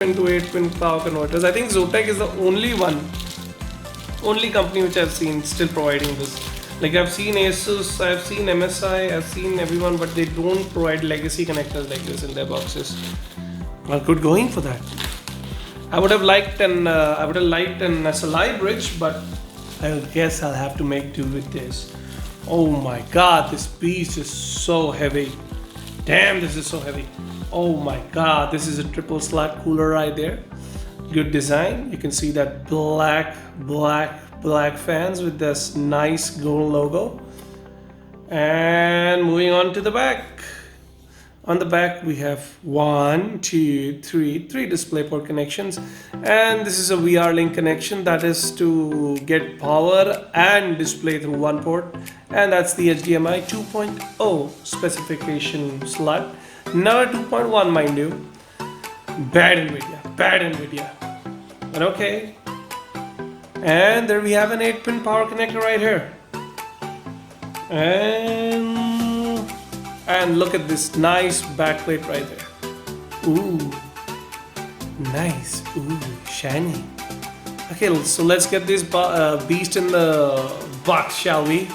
into 8-pin power converters. I think Zotac is the only company which I've seen still providing this. Like I've seen Asus, I've seen MSI, I've seen everyone, but they don't provide legacy connectors like this in their boxes. Well, good going for that. I would have liked an SLI bridge, but I guess I'll have to make do with this. Oh my god, this beast is so heavy. Damn, this is so heavy. Oh my god, this is a triple slot cooler right there. Good design. You can see that black fans with this nice gold logo. And moving on to the back. On the back we have three DisplayPort connections, and this is a VR Link connection that is to get power and display through one port, and that's the HDMI 2.0 specification slot. Not a 2.1, mind you. Bad Nvidia, but okay. And there we have an 8-pin power connector right here, and look at this nice backplate right there. Ooh, nice. Ooh, shiny. Okay, so let's get this beast in the box, shall we?